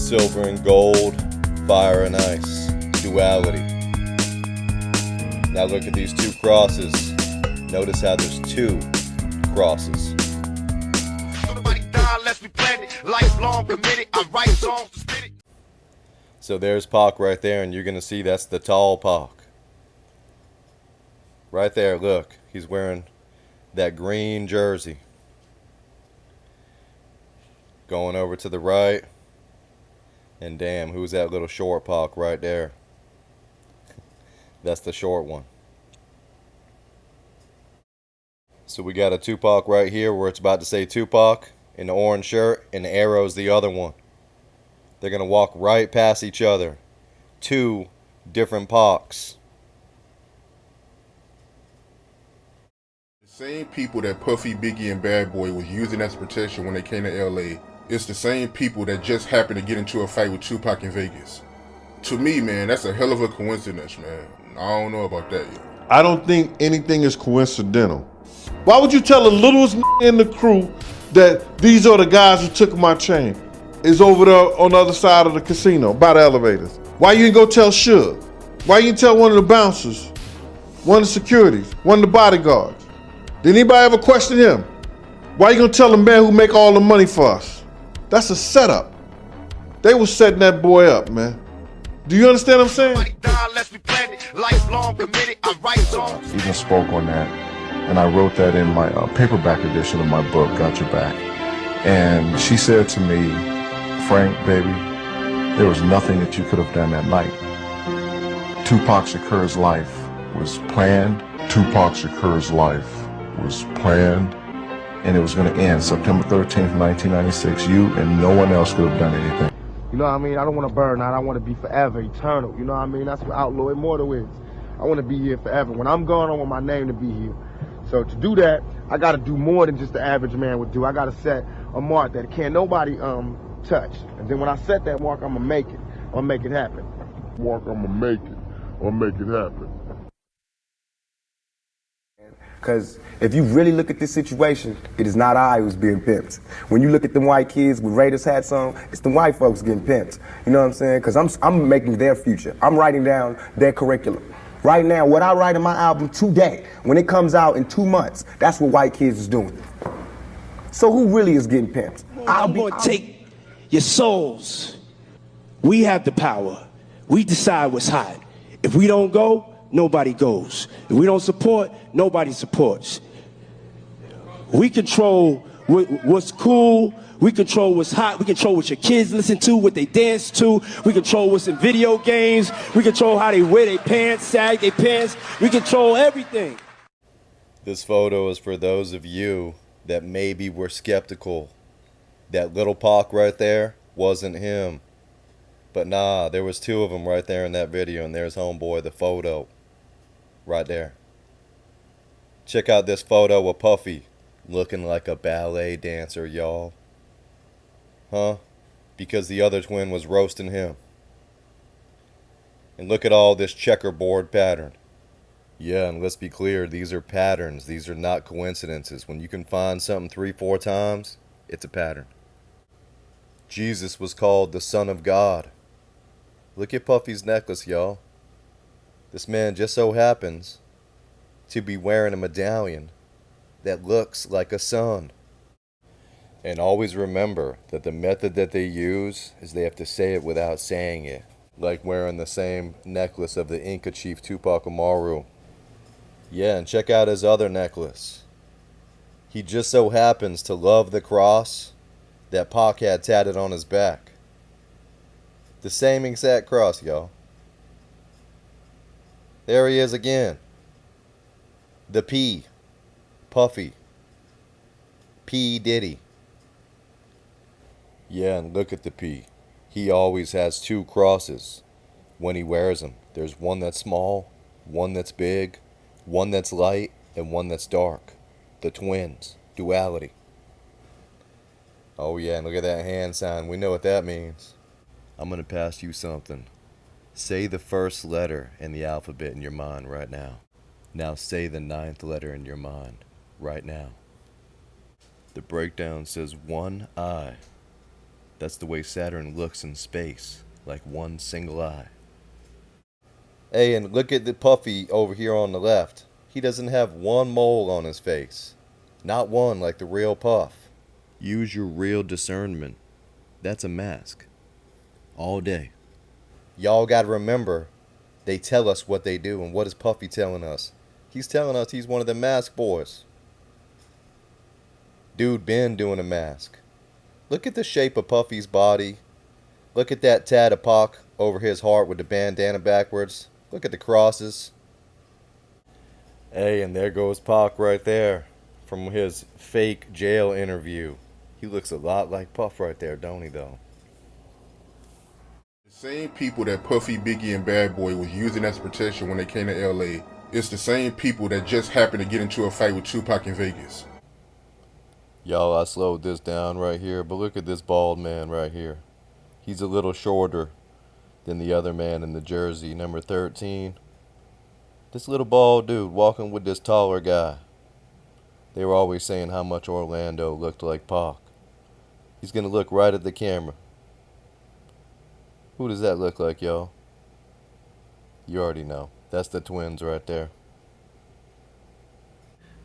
Silver and gold, fire and ice, duality. Now look at these two crosses. Notice how there's two crosses. So there's Pac right there, and you're going to see that's the tall Pac. Right there, look. He's wearing that green jersey. Going over to the right. And damn, who's that little short Pac right there? That's the short one. So we got a Tupac right here where it's about to say Tupac in the orange shirt, and the arrow's the other one. They're going to walk right past each other. Two different Pacs. The same people that Puffy, Biggie, and Bad Boy was using as protection when they came to LA, it's the same people that just happened to get into a fight with Tupac in Vegas. To me, man, that's a hell of a coincidence, man. I don't know about that yet. I don't think anything is coincidental. Why would you tell the littlest in the crew that these are the guys who took my chain? Is over there on the other side of the casino, by the elevators. Why you didn't go tell Suge? Why you didn't tell one of the bouncers, one of the securities, one of the bodyguards? Did anybody ever question him? Why you gonna tell the man who make all the money for us? That's a setup. They was setting that boy up, man. Do you understand what I'm saying? Even spoke on that, and I wrote that in my paperback edition of my book, Got Your Back. And she said to me, Frank, baby, there was nothing that you could have done that night. Tupac Shakur's life was planned. Tupac Shakur's life was planned, and it was going to end September 13th, 1996. You and no one else could have done anything. You know what I mean? I don't want to burn out. I want to be forever, eternal. You know what I mean? That's what Outlaw Immortal is. I want to be here forever. When I'm gone, I want my name to be here. So to do that, I got to do more than just the average man would do. I got to set a mark that can't nobody touch. And then when I set that mark, I'm going to make it. I'm going to make it happen. Mark, I'm gonna make it. I'll make it happen. Because if you really look at this situation, it is not I who's being pimped. When you look at them white kids with Raiders hats on, it's the white folks getting pimped. You know what I'm saying? Because I'm making their future. I'm writing down their curriculum. Right now, what I write in my album today, when it comes out in 2 months, that's what white kids is doing. So who really is getting pimped? I'm going to take your souls. We have the power. We decide what's hot. If we don't go, nobody goes. If we don't support, nobody supports. We control what's cool. We control what's hot. We control what your kids listen to, what they dance to. We control what's in video games. We control how they wear their pants, sag their pants. We control everything. This photo is for those of you that maybe were skeptical. That little Pac right there wasn't him. But nah, there was two of them right there in that video, and there's homeboy, the photo. Right there. Check out this photo of Puffy looking like a ballet dancer, y'all. Huh? Because the other twin was roasting him. And look at all this checkerboard pattern. Yeah, and let's be clear, these are patterns. These are not coincidences. When you can find something 3-4 times, it's a pattern. Jesus was called the Son of God. Look at Puffy's necklace, y'all. This man just so happens to be wearing a medallion that looks like a sun. And always remember that the method that they use is they have to say it without saying it. Like wearing the same necklace of the Inca chief Tupac Amaru. Yeah, and check out his other necklace. He just so happens to love the cross that Pac had tatted on his back. The same exact cross, y'all. There he is again. The P. Puffy. P. Diddy. Yeah, and look at the P. He always has two crosses when he wears them. There's one that's small, one that's big, one that's light, and one that's dark. The twins. Duality. Oh yeah, and look at that hand sign. We know what that means. I'm going to pass you something. Say the first letter in the alphabet in your mind right now. Now say the 9th letter in your mind right now. The breakdown says one I. That's the way Saturn looks in space, like one single eye. Hey, and look at the Puffy over here on the left. He doesn't have one mole on his face. Not one like the real Puff. Use your real discernment. That's a mask. All day. Y'all gotta remember, they tell us what they do, and what is Puffy telling us? He's telling us he's one of the mask boys. Dude been doing a mask. Look at the shape of Puffy's body. Look at that tat of Pac over his heart with the bandana backwards. Look at the crosses. Hey, and there goes Pac right there from his fake jail interview. He looks a lot like Puff right there, don't he, though? The same people that Puffy, Biggie, and Bad Boy was using as protection when they came to LA, it's the same people that just happened to get into a fight with Tupac in Vegas. Y'all, I slowed this down right here, but look at this bald man right here. He's a little shorter than the other man in the jersey, number 13. This little bald dude walking with this taller guy. They were always saying how much Orlando looked like Pac. He's gonna look right at the camera. Who does that look like, y'all? You already know. That's the twins right there.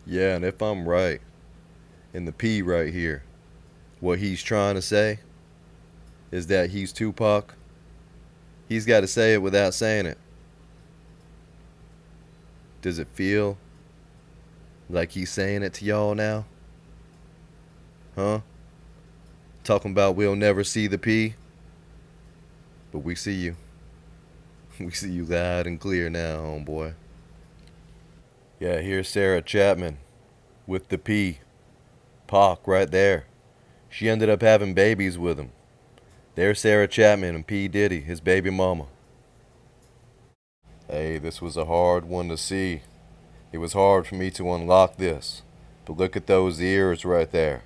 Yeah, and if I'm right, in the P right here, what he's trying to say is that he's Tupac. He's got to say it without saying it. Does it feel like he's saying it to y'all now? Huh? Talking about we'll never see the P? But we see you. We see you loud and clear now, homeboy. Yeah, here's Sarah Chapman with the P. Pac right there. She ended up having babies with him. There's Sarah Chapman and P. Diddy, his baby mama. Hey, this was a hard one to see. It was hard for me to unlock this. But look at those ears right there.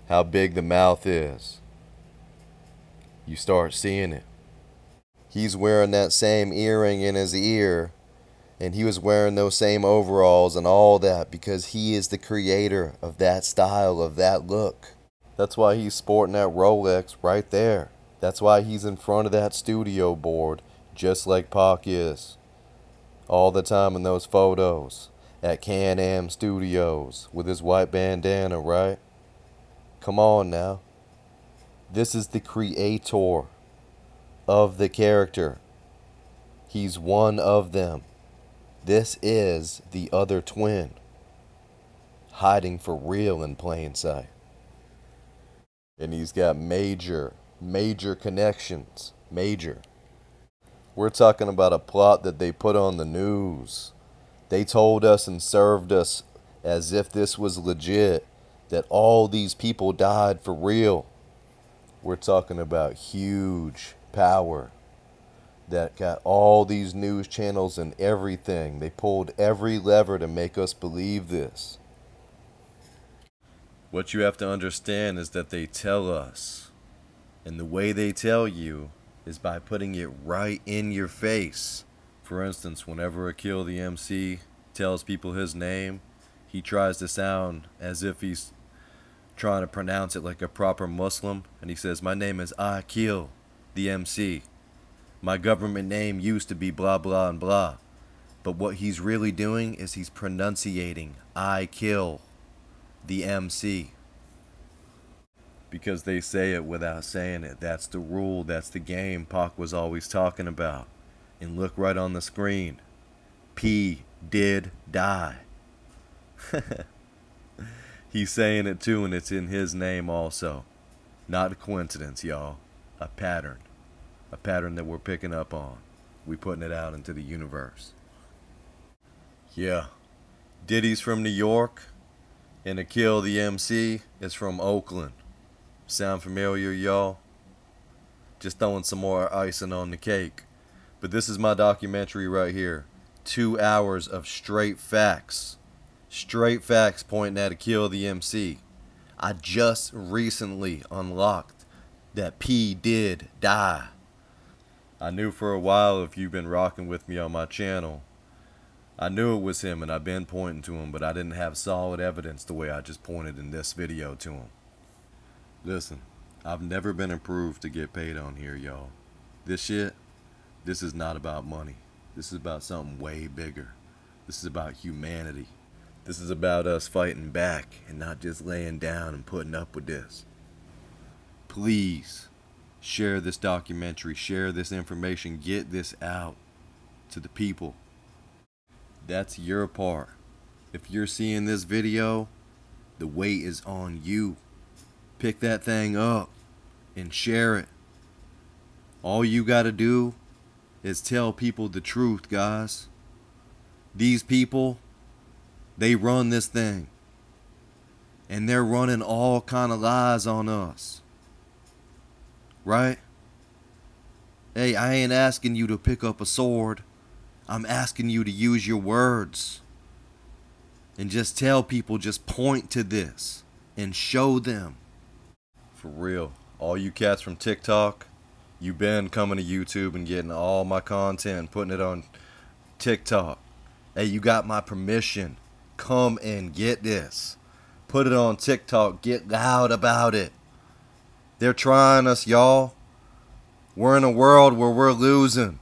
How big the mouth is. You start seeing it. He's wearing that same earring in his ear, and he was wearing those same overalls and all that because he is the creator of that style, of that look. That's why he's sporting that Rolex right there. That's why he's in front of that studio board, just like Pac is. All the time in those photos at Can-Am Studios with his white bandana, right? Come on now. This is the creator of the character. He's one of them. This is the other twin, hiding for real in plain sight. And he's got major connections. Major. We're talking about a plot that they put on the news. They told us and served us as if this was legit, that all these people died for real. We're talking about huge power that got all these news channels and everything. They pulled every lever to make us believe this. What you have to understand is that they tell us. And the way they tell you is by putting it right in your face. For instance, whenever Akil the MC tells people his name, he tries to sound as if he's trying to pronounce it like a proper Muslim. And he says, my name is Akil the MC. My government name used to be blah blah and blah. But what he's really doing is he's pronunciating I kill the MC. Because they say it without saying it. That's the rule. That's the game Pac was always talking about. And look right on the screen. P did die. He's saying it too, and it's in his name also. Not a coincidence, y'all. A pattern. A pattern that we're picking up on. We putting it out into the universe. Yeah. Diddy's from New York, and Akil the MC is from Oakland. Sound familiar, y'all? Just throwing some more icing on the cake. But this is my documentary right here. 2 hours of straight facts. Straight facts pointing at Akil the MC. I just recently unlocked that P did die. I knew for a while, if you've been rocking with me on my channel, I knew it was him and I've been pointing to him, but I didn't have solid evidence the way I just pointed in this video to him. Listen, I've never been approved to get paid on here, y'all. This shit, this is not about money. This is about something way bigger. This is about humanity. This is about us fighting back and not just laying down and putting up with this. Please share this documentary, share this information, get this out to the people. That's your part. If you're seeing this video, the weight is on you. Pick that thing up and share it. All you gotta do is tell people the truth, guys. These people, they run this thing. And they're running all kind of lies on us. Right? Hey, I ain't asking you to pick up a sword. I'm asking you to use your words. And just tell people, just point to this and show them. For real, all you cats from TikTok, you been coming to YouTube and getting all my content and putting it on TikTok. Hey, you got my permission. Come and get this. Put it on TikTok. Get loud about it. They're trying us, y'all. We're in a world where we're losing.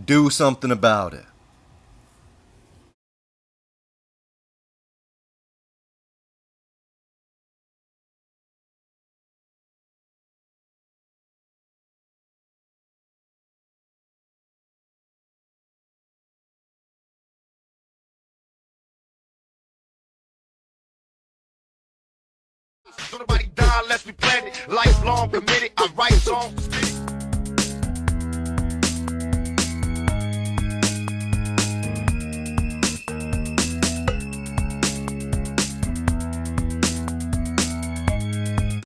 Do something about it. Don't nobody die unless we